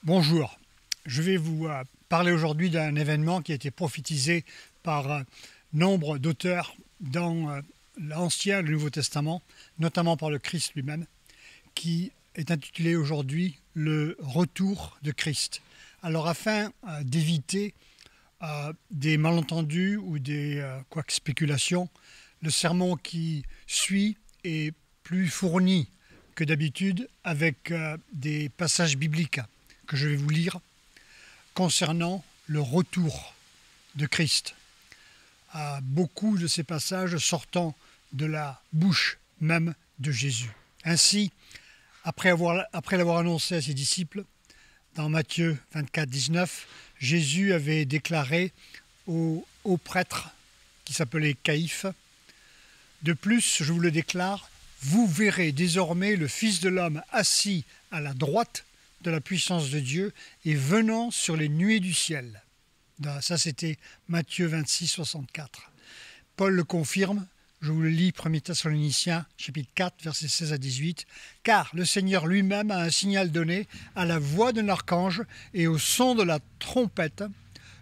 Bonjour, je vais vous parler aujourd'hui d'un événement qui a été prophétisé par nombre d'auteurs dans l'Ancien et le Nouveau Testament, notamment par le Christ lui-même, qui est intitulé aujourd'hui le retour de Christ. Alors afin d'éviter des malentendus ou des spéculations, le sermon qui suit est plus fourni que d'habitude avec des passages bibliques que je vais vous lire concernant le retour de Christ. Beaucoup de ces passages sortant de la bouche même de Jésus. Ainsi, après l'avoir annoncé à ses disciples, dans Matthieu 24, 19, Jésus avait déclaré au prêtre qui s'appelait Caïphe: « De plus, je vous le déclare, vous verrez désormais le Fils de l'homme assis à la droite de la puissance de Dieu et venant sur les nuées du ciel. » Ça, c'était Matthieu 26, 64. Paul le confirme, je vous le lis, 1 Thessaloniciens, chapitre 4, versets 16 à 18. « Car le Seigneur lui-même a un signal donné à la voix d'un archange et au son de la trompette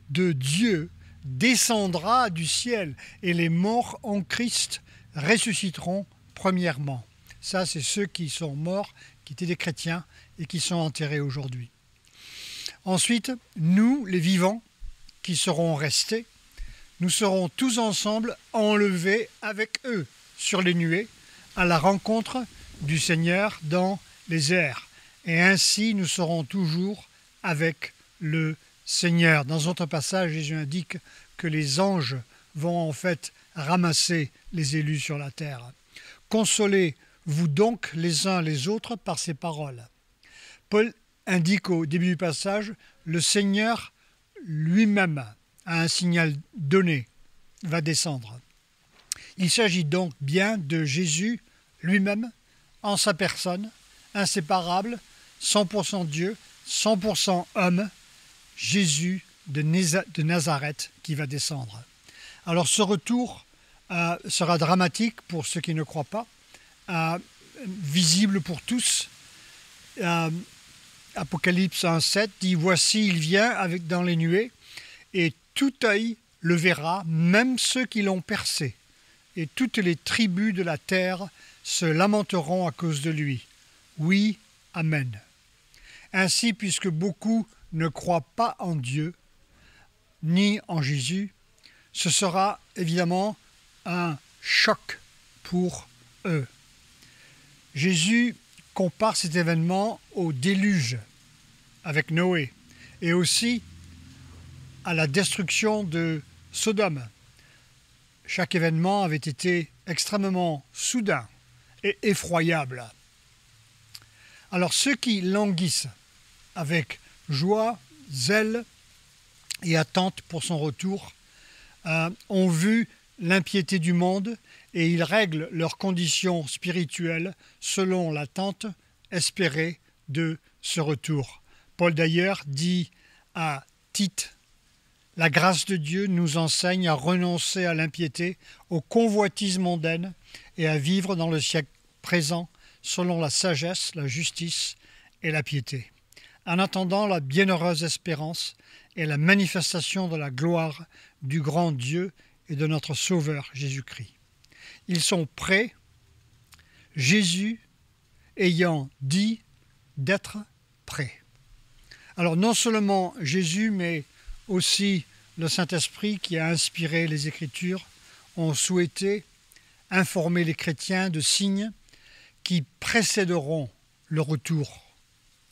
de Dieu descendra du ciel et les morts en Christ ressusciteront premièrement. » Ça, c'est ceux qui sont morts, qui étaient des chrétiens et qui sont enterrés aujourd'hui. Ensuite, nous, les vivants, qui serons restés, nous serons tous ensemble enlevés avec eux sur les nuées à la rencontre du Seigneur dans les airs. Et ainsi, nous serons toujours avec le Seigneur. Dans un autre passage, Jésus indique que les anges vont en fait ramasser les élus sur la terre. Consolez-vous donc les uns les autres par ces paroles. Paul indique au début du passage, le Seigneur lui-même a un signal donné, va descendre. Il s'agit donc bien de Jésus lui-même, en sa personne, inséparable, 100% Dieu, 100% homme, Jésus de Nazareth qui va descendre. Alors ce retour sera dramatique pour ceux qui ne croient pas, visible pour tous. Apocalypse 1,7 dit « Voici, il vient dans les nuées, et tout œil le verra, même ceux qui l'ont percé, et toutes les tribus de la terre se lamenteront à cause de lui. Oui, Amen. » Ainsi, puisque beaucoup ne croient pas en Dieu, ni en Jésus, ce sera évidemment un choc pour eux. Jésus compare cet événement au déluge avec Noé et aussi à la destruction de Sodome. Chaque événement avait été extrêmement soudain et effroyable. Alors ceux qui languissent avec joie, zèle et attente pour son retour ont vu l'impiété du monde et ils règlent leurs conditions spirituelles selon l'attente espérée de ce retour. Paul d'ailleurs dit à Tite: « La grâce de Dieu nous enseigne à renoncer à l'impiété, aux convoitises mondaines et à vivre dans le siècle présent selon la sagesse, la justice et la piété, en attendant la bienheureuse espérance et la manifestation de la gloire du grand Dieu et de notre Sauveur Jésus-Christ. » Ils sont prêts, Jésus ayant dit d'être prêts. Alors non seulement Jésus, mais aussi le Saint-Esprit qui a inspiré les Écritures ont souhaité informer les chrétiens de signes qui précéderont le retour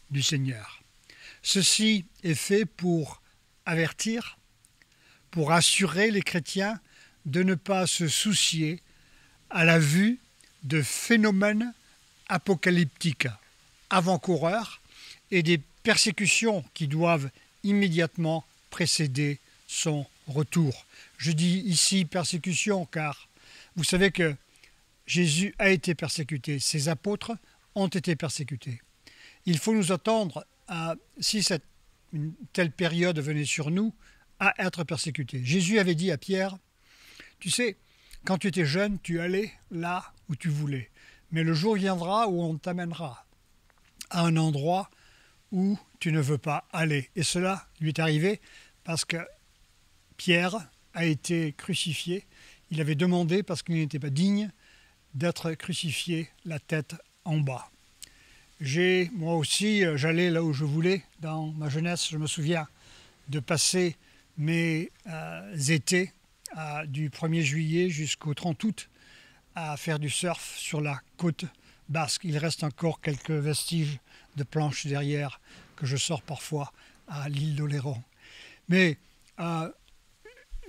du Seigneur. Ceci est fait pour avertir, pour assurer les chrétiens de ne pas se soucier à la vue de phénomènes apocalyptiques avant-coureurs et des persécutions qui doivent immédiatement précéder son retour. Je dis ici persécution car vous savez que Jésus a été persécuté, ses apôtres ont été persécutés. Il faut nous attendre, si une telle période venait sur nous, à être persécutés. Jésus avait dit à Pierre: « Tu sais, quand tu étais jeune, tu allais là où tu voulais. Mais le jour viendra où on t'amènera à un endroit où tu ne veux pas aller. Et cela lui est arrivé parce que Pierre a été crucifié. Il avait demandé, parce qu'il n'était pas digne, d'être crucifié la tête en bas. Moi aussi, j'allais là où je voulais dans ma jeunesse. Je me souviens de passer mes étés du 1er juillet jusqu'au 30 août à faire du surf sur la côte basque. Il reste encore quelques vestiges de planches derrière que je sors parfois à l'île d'Oléron. Mais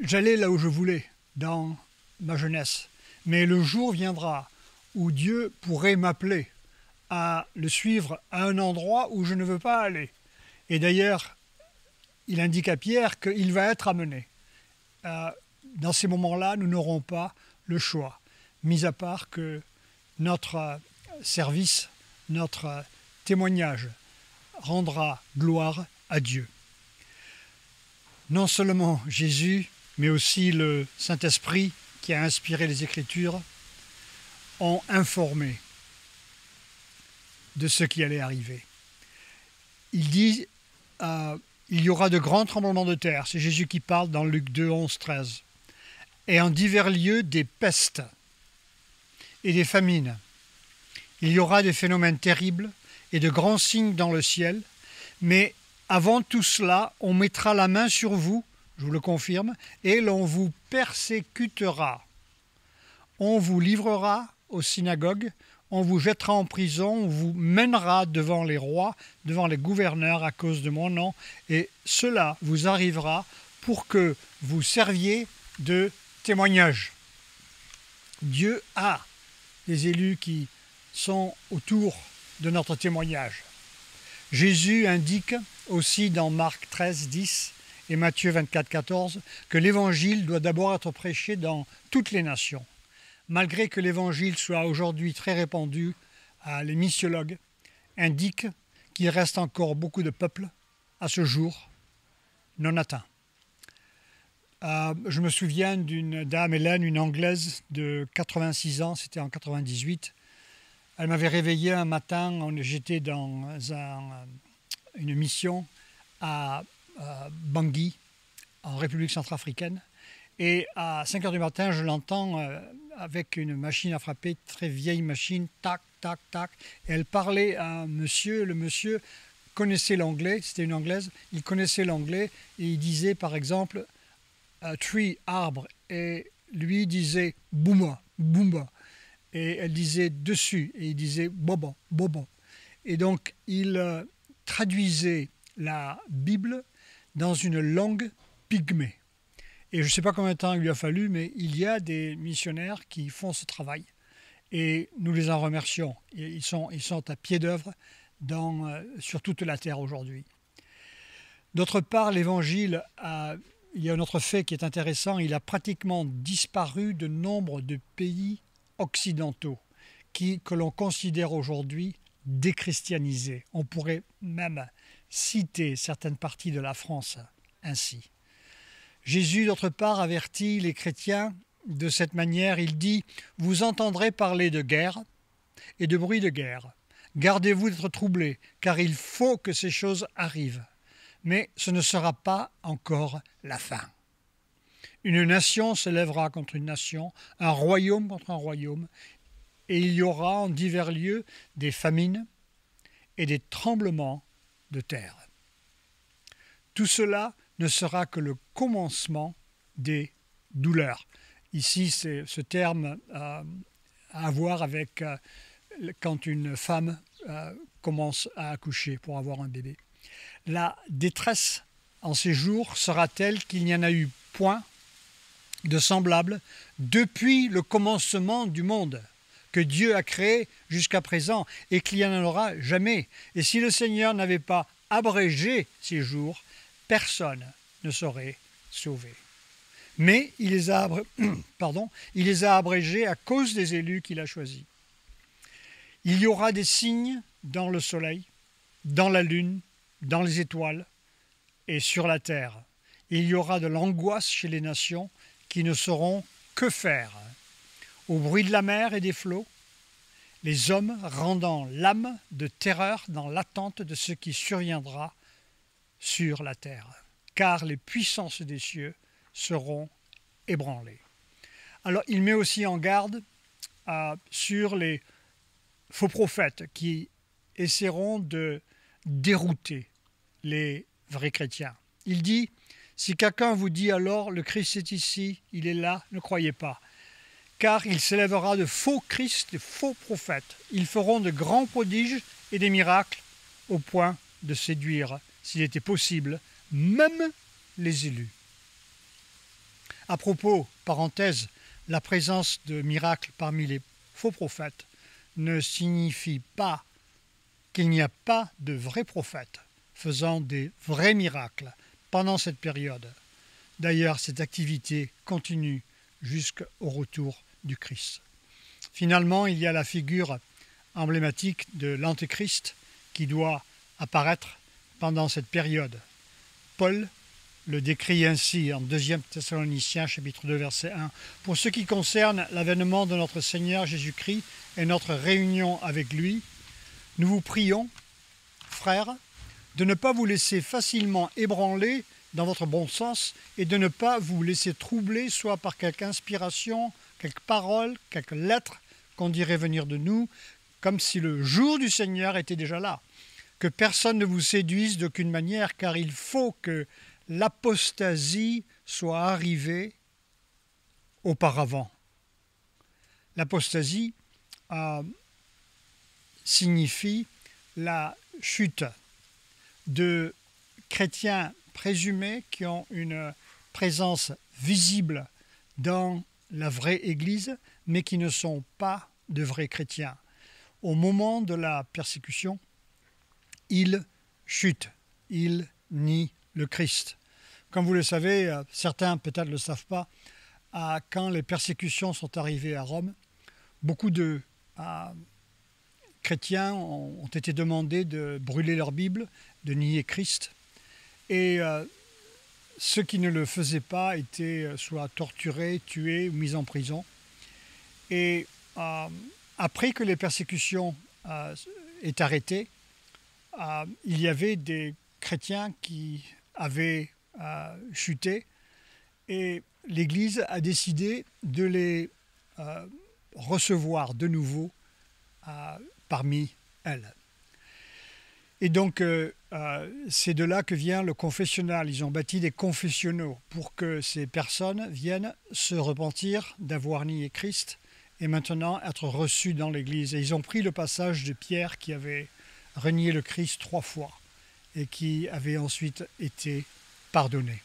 j'allais là où je voulais dans ma jeunesse. Mais le jour viendra où Dieu pourrait m'appeler à le suivre à un endroit où je ne veux pas aller. Et d'ailleurs, il indique à Pierre qu'il va être amené. Dans ces moments-là, nous n'aurons pas le choix, mis à part que notre service, notre témoignage rendra gloire à Dieu. Non seulement Jésus, mais aussi le Saint-Esprit qui a inspiré les Écritures ont informé de ce qui allait arriver. Il dit il y aura de grands tremblements de terre. C'est Jésus qui parle dans Luc 2, 11, 13. Et en divers lieux, des pestes et des famines. Il y aura des phénomènes terribles et de grands signes dans le ciel. Mais avant tout cela, on mettra la main sur vous, je vous le confirme, et l'on vous persécutera. On vous livrera aux synagogues, on vous jettera en prison, on vous mènera devant les rois, devant les gouverneurs à cause de mon nom, et cela vous arrivera pour que vous serviez de témoignage. Dieu a des élus qui sont autour de notre témoignage. Jésus indique aussi dans Marc 13, 10 et Matthieu 24, 14 que l'évangile doit d'abord être prêché dans toutes les nations. Malgré que l'évangile soit aujourd'hui très répandu, les missiologues indiquent qu'il reste encore beaucoup de peuples à ce jour non atteints. Je me souviens d'une dame, Hélène, une Anglaise de 86 ans, c'était en 98. Elle m'avait réveillé un matin, j'étais dans une mission à Bangui, en République centrafricaine. Et à 5 heures du matin, je l'entends avec une machine à frapper, très vieille machine, tac, tac, tac. Et elle parlait à un monsieur, le monsieur connaissait l'anglais, c'était une Anglaise, il connaissait l'anglais et il disait par exemple tree, arbre, et lui disait bouma, boumba. Et elle disait dessus, et il disait bobo, bobo. Et donc il traduisait la Bible dans une langue pygmée. Et je ne sais pas combien de temps il lui a fallu, mais il y a des missionnaires qui font ce travail. Et nous les en remercions. Et ils sont à pied d'œuvre sur toute la terre aujourd'hui. D'autre part, l'Évangile, il y a un autre fait qui est intéressant, il a pratiquement disparu de nombre de pays occidentaux que l'on considère aujourd'hui déchristianisés. On pourrait même citer certaines parties de la France ainsi. Jésus, d'autre part, avertit les chrétiens de cette manière. Il dit « Vous entendrez parler de guerre et de bruit de guerre. Gardez-vous d'être troublés, car il faut que ces choses arrivent. Mais ce ne sera pas encore la fin. Une nation se lèvera contre une nation, un royaume contre un royaume, et il y aura en divers lieux des famines et des tremblements de terre. Tout cela ne sera que le commencement des douleurs. Ici, c'est ce terme à voir avec quand une femme commence à accoucher pour avoir un bébé. La détresse en ces jours sera telle qu'il n'y en a eu point de semblable depuis le commencement du monde que Dieu a créé jusqu'à présent et qu'il n'y en aura jamais. Et si le Seigneur n'avait pas abrégé ces jours, personne ne serait sauvé. Mais il les a abrégés à cause des élus qu'il a choisis. Il y aura des signes dans le soleil, dans la lune, dans les étoiles et sur la terre. Il y aura de l'angoisse chez les nations qui ne sauront que faire. Au bruit de la mer et des flots, les hommes rendant l'âme de terreur dans l'attente de ce qui surviendra sur la terre, car les puissances des cieux seront ébranlées. Alors il met aussi en garde sur les faux prophètes qui essaieront de dérouter les vrais chrétiens. Il dit, si quelqu'un vous dit alors le Christ est ici, il est là, ne croyez pas. Car il s'élèvera de faux Christ, de faux prophètes. Ils feront de grands prodiges et des miracles au point de séduire, s'il était possible, même les élus. À propos, parenthèse, la présence de miracles parmi les faux prophètes ne signifie pas qu'il n'y a pas de vrais prophètes faisant des vrais miracles pendant cette période. D'ailleurs, cette activité continue jusqu'au retour du Christ. Finalement, il y a la figure emblématique de l'Antéchrist qui doit apparaître pendant cette période. Paul le décrit ainsi en 2 Thessaloniciens, chapitre 2, verset 1. « Pour ce qui concerne l'avènement de notre Seigneur Jésus-Christ et notre réunion avec lui, nous vous prions, frères, de ne pas vous laisser facilement ébranler dans votre bon sens et de ne pas vous laisser troubler soit par quelque inspiration, quelque parole, quelque lettre qu'on dirait venir de nous, comme si le jour du Seigneur était déjà là. Que personne ne vous séduise d'aucune manière, car il faut que l'apostasie soit arrivée auparavant. » L'apostasie signifie la chute de chrétiens présumés qui ont une présence visible dans la vraie Église, mais qui ne sont pas de vrais chrétiens. Au moment de la persécution, ils chutent, ils nient le Christ. Comme vous le savez, certains peut-être ne le savent pas, quand les persécutions sont arrivées à Rome, beaucoup de chrétiens ont été demandés de brûler leur Bible, de nier Christ. Et ceux qui ne le faisaient pas étaient soit torturés, tués ou mis en prison. Et après que les persécutions aient arrêté, il y avait des chrétiens qui avaient chuté et l'Église a décidé de les recevoir de nouveau parmi elles. Et donc, c'est de là que vient le confessionnal. Ils ont bâti des confessionnaux pour que ces personnes viennent se repentir d'avoir nié Christ et maintenant être reçues dans l'Église. Et ils ont pris le passage de Pierre qui avait renié le Christ 3 fois et qui avait ensuite été pardonné.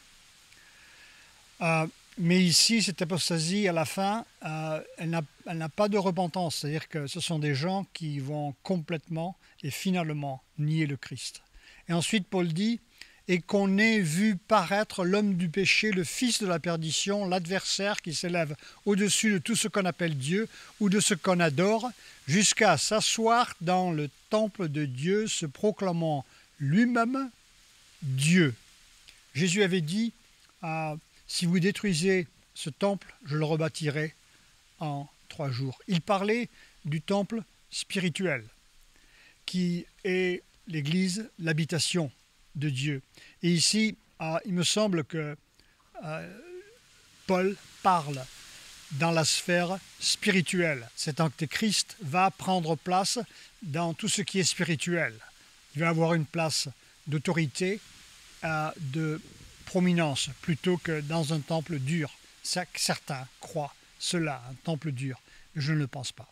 Mais ici, cette apostasie, à la fin, elle n'a pas de repentance. C'est-à-dire que ce sont des gens qui vont complètement et finalement nier le Christ. Et ensuite, Paul dit « Et qu'on ait vu paraître l'homme du péché, le fils de la perdition, l'adversaire qui s'élève au-dessus de tout ce qu'on appelle Dieu ou de ce qu'on adore, jusqu'à s'asseoir dans le temple de Dieu, se proclamant lui-même Dieu. » Jésus avait dit si vous détruisez ce temple, je le rebâtirai en 3 jours. Il parlait du temple spirituel, qui est l'Église, l'habitation de Dieu. Et ici, il me semble que Paul parle dans la sphère spirituelle. Cet antéchrist va prendre place dans tout ce qui est spirituel. Il va avoir une place d'autorité, de prominence, plutôt que dans un temple dur. Certains croient cela, un temple dur. Je ne le pense pas.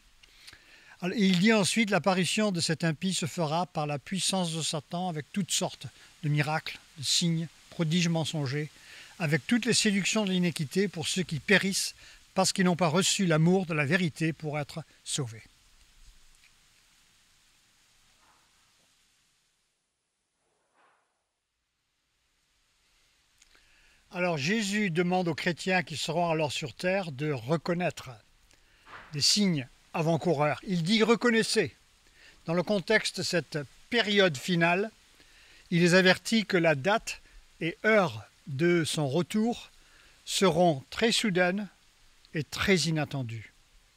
Alors, il dit ensuite, l'apparition de cet impie se fera par la puissance de Satan avec toutes sortes de miracles, de signes, prodiges mensongers, avec toutes les séductions de l'iniquité pour ceux qui périssent parce qu'ils n'ont pas reçu l'amour de la vérité pour être sauvés. Alors Jésus demande aux chrétiens qui seront alors sur terre de reconnaître des signes avant-coureurs. Il dit « reconnaissez ». Dans le contexte de cette période finale, il les avertit que la date et heure de son retour seront très soudaines et très inattendues.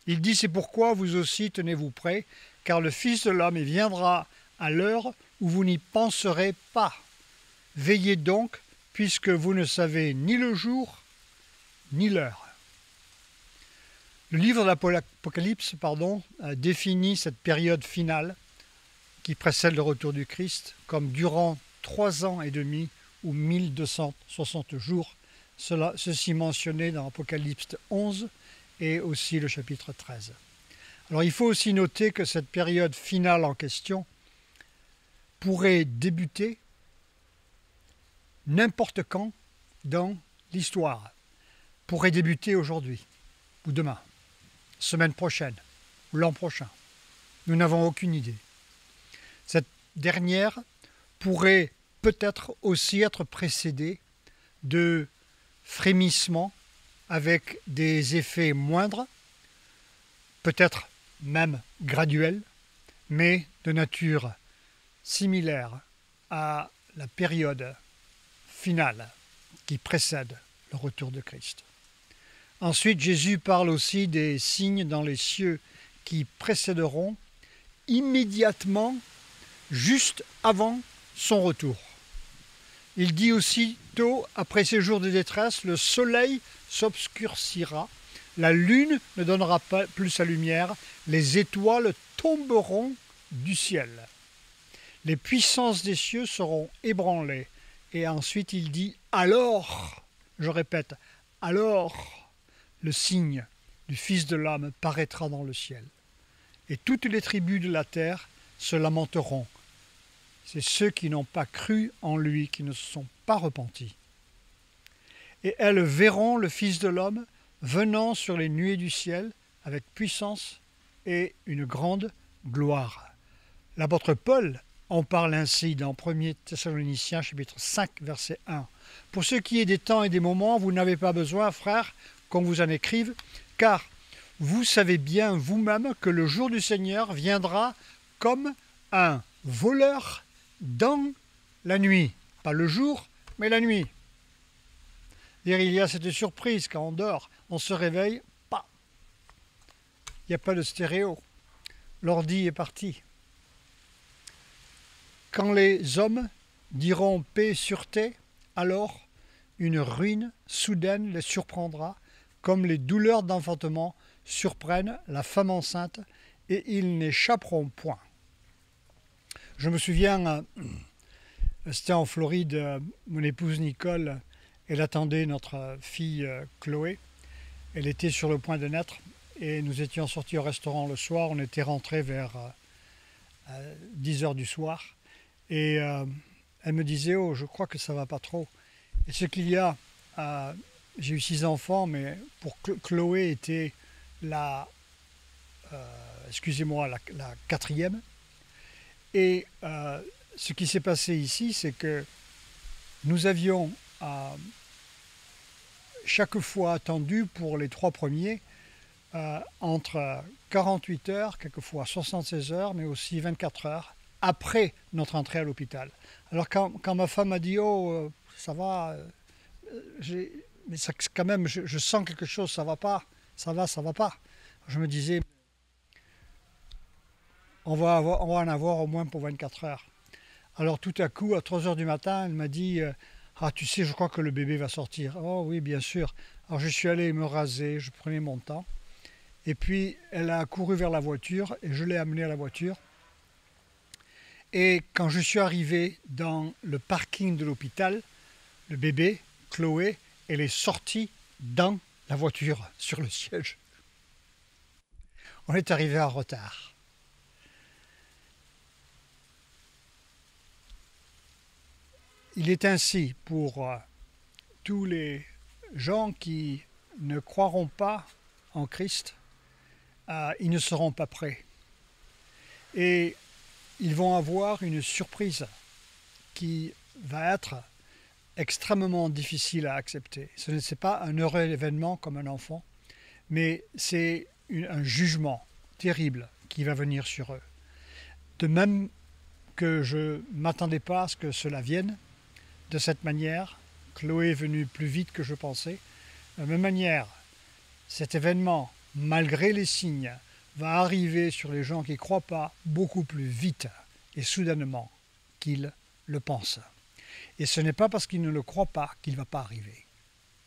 Il dit, c'est pourquoi vous aussi tenez-vous prêts, car le Fils de l'homme viendra à l'heure où vous n'y penserez pas. Veillez donc, puisque vous ne savez ni le jour, ni l'heure. Le livre de l'Apocalypse définit cette période finale qui précède le retour du Christ comme durant 3 ans et demi ou 1260 jours, ceci mentionné dans Apocalypse 11 et aussi le chapitre 13. Alors il faut aussi noter que cette période finale en question pourrait débuter n'importe quand dans l'histoire, pourrait débuter aujourd'hui ou demain, semaine prochaine ou l'an prochain. Nous n'avons aucune idée. Cette dernière pourrait peut-être aussi être précédée de frémissements avec des effets moindres, peut-être même graduels, mais de nature similaire à la période finale qui précède le retour de Christ. Ensuite, Jésus parle aussi des signes dans les cieux qui précéderont immédiatement, juste avant son retour. Il dit aussitôt, après ces jours de détresse, le soleil s'obscurcira, la lune ne donnera pas plus sa lumière, les étoiles tomberont du ciel. Les puissances des cieux seront ébranlées. Et ensuite il dit, alors, je répète, alors le signe du Fils de l'homme paraîtra dans le ciel. Et toutes les tribus de la terre se lamenteront. C'est ceux qui n'ont pas cru en lui, qui ne se sont pas repentis. Et elles verront le Fils de l'homme venant sur les nuées du ciel avec puissance et une grande gloire. L'apôtre Paul en parle ainsi dans 1 Thessaloniciens chapitre 5 verset 1. Pour ce qui est des temps et des moments, vous n'avez pas besoin, frères, qu'on vous en écrive, car vous savez bien vous-même que le jour du Seigneur viendra comme un voleur dans la nuit. Pas le jour, mais la nuit. Il y a cette surprise quand on dort, on se réveille, pas. Il n'y a pas de stéréo. L'ordi est parti. Quand les hommes diront paix, sûreté, alors une ruine soudaine les surprendra, comme les douleurs d'enfantement surprennent la femme enceinte, et ils n'échapperont point. Je me souviens, c'était en Floride, mon épouse Nicole, elle attendait notre fille Chloé. Elle était sur le point de naître et nous étions sortis au restaurant le soir. On était rentrés vers 10 heures du soir. Et elle me disait, oh, je crois que ça va pas trop. Et ce qu'il y a, j'ai eu 6 enfants, mais pour Chloé était la 4e. Et ce qui s'est passé ici, c'est que nous avions chaque fois attendu pour les 3 premiers entre 48 heures, quelquefois 76 heures, mais aussi 24 heures après notre entrée à l'hôpital. Alors quand ma femme m'a dit « Oh, ça va, mais ça, quand même, je sens quelque chose, ça va pas, ça va pas », je me disais on va en avoir au moins pour 24 heures. Alors tout à coup, à 3 heures du matin, elle m'a dit « Ah, tu sais, je crois que le bébé va sortir. » Oh oui, bien sûr. Alors je suis allé me raser, je prenais mon temps. Et puis elle a couru vers la voiture et je l'ai amenée à la voiture. Et quand je suis arrivé dans le parking de l'hôpital, le bébé, Chloé, elle est sortie dans la voiture, sur le siège. On est arrivé en retard. Il est ainsi pour tous les gens qui ne croiront pas en Christ, ils ne seront pas prêts. Et ils vont avoir une surprise qui va être extrêmement difficile à accepter. Ce n'est pas un heureux événement comme un enfant, mais c'est un jugement terrible qui va venir sur eux. De même que je ne m'attendais pas à ce que cela vienne de cette manière, Chloé est venue plus vite que je pensais. De la même manière, cet événement malgré les signes, va arriver sur les gens qui ne croient pas beaucoup plus vite et soudainement qu'ils le pensent. Et ce n'est pas parce qu'ils ne le croient pas qu'il ne va pas arriver.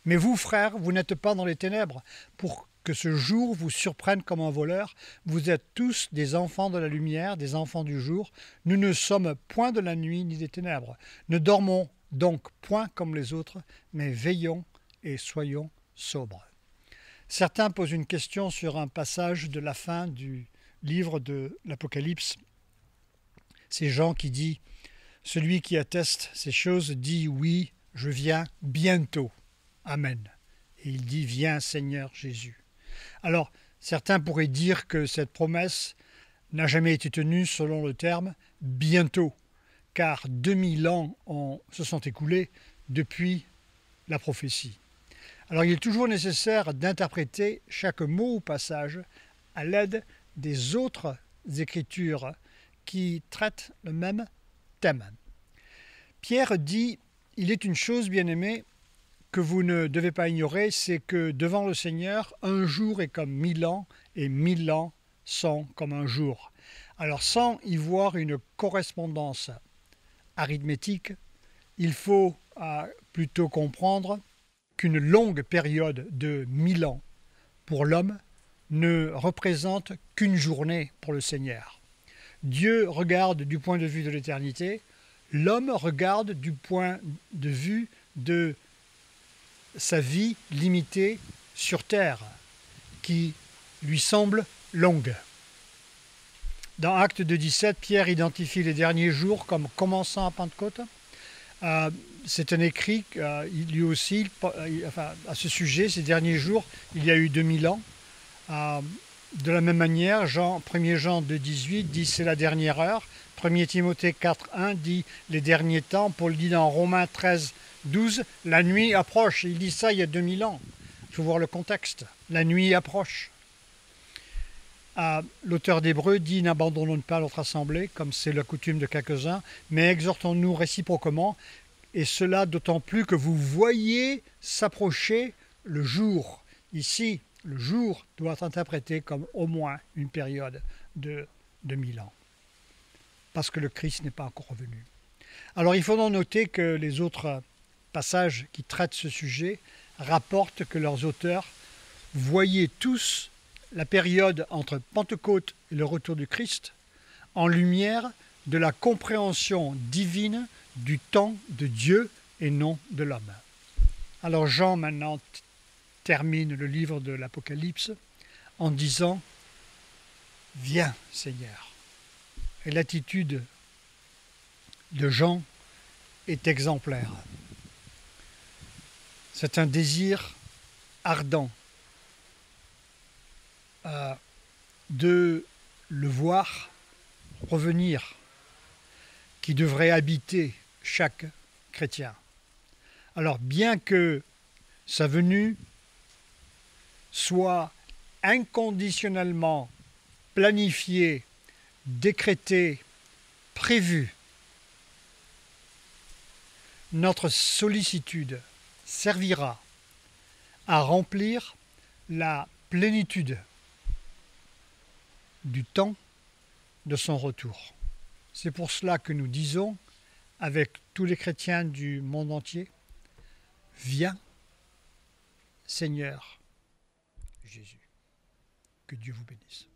Mais vous, frères, vous n'êtes pas dans les ténèbres pour que ce jour vous surprenne comme un voleur. Vous êtes tous des enfants de la lumière, des enfants du jour. Nous ne sommes point de la nuit ni des ténèbres. Ne dormons donc point comme les autres, mais veillons et soyons sobres. Certains posent une question sur un passage de la fin du livre de l'Apocalypse. C'est Jean qui dit « Celui qui atteste ces choses dit « Oui, je viens bientôt. Amen. » Et il dit « Viens, Seigneur Jésus. » Alors, certains pourraient dire que cette promesse n'a jamais été tenue selon le terme « bientôt », car 2000 ans se sont écoulés depuis la prophétie. Alors, il est toujours nécessaire d'interpréter chaque mot ou passage à l'aide des autres écritures qui traitent le même thème. Pierre dit « Il est une chose, bien-aimés, que vous ne devez pas ignorer, c'est que devant le Seigneur, un jour est comme 1000 ans et 1000 ans sont comme un jour. » Alors, sans y voir une correspondance arithmétique, il faut plutôt comprendre qu'une longue période de 1000 ans pour l'homme ne représente qu'une journée pour le Seigneur. Dieu regarde du point de vue de l'éternité, l'homme regarde du point de vue de sa vie limitée sur terre, qui lui semble longue. Dans Actes 2,17, Pierre identifie les derniers jours comme commençant à Pentecôte. C'est un écrit, lui aussi, à ce sujet, ces derniers jours, il y a eu 2000 ans. De la même manière, 1 Jean 2,18 dit c'est la dernière heure. 1 Timothée 4,1 dit les derniers temps. Paul dit dans Romains 13,12 la nuit approche. Il dit ça il y a 2000 ans. Il faut voir le contexte. La nuit approche. L'auteur d'Hébreux dit n'abandonnons pas notre assemblée, comme c'est la coutume de quelques-uns, mais exhortons-nous réciproquement, et cela d'autant plus que vous voyez s'approcher le jour. Ici, le jour doit être interprété comme au moins une période de 2000 ans, parce que le Christ n'est pas encore revenu. Alors il faut donc noter que les autres passages qui traitent ce sujet rapportent que leurs auteurs voyaient tous la période entre Pentecôte et le retour du Christ en lumière de la compréhension divine du temps de Dieu et non de l'homme. Alors Jean maintenant termine le livre de l'Apocalypse en disant « Viens Seigneur ». Et l'attitude de Jean est exemplaire. C'est un désir ardent de le voir revenir qui devrait habiter chaque chrétien. Alors bien que sa venue soit inconditionnellement planifiée, décrétée, prévue, notre sollicitude servira à remplir la plénitude du temps de son retour. C'est pour cela que nous disons, avec tous les chrétiens du monde entier, « Viens, Seigneur Jésus ». Que Dieu vous bénisse.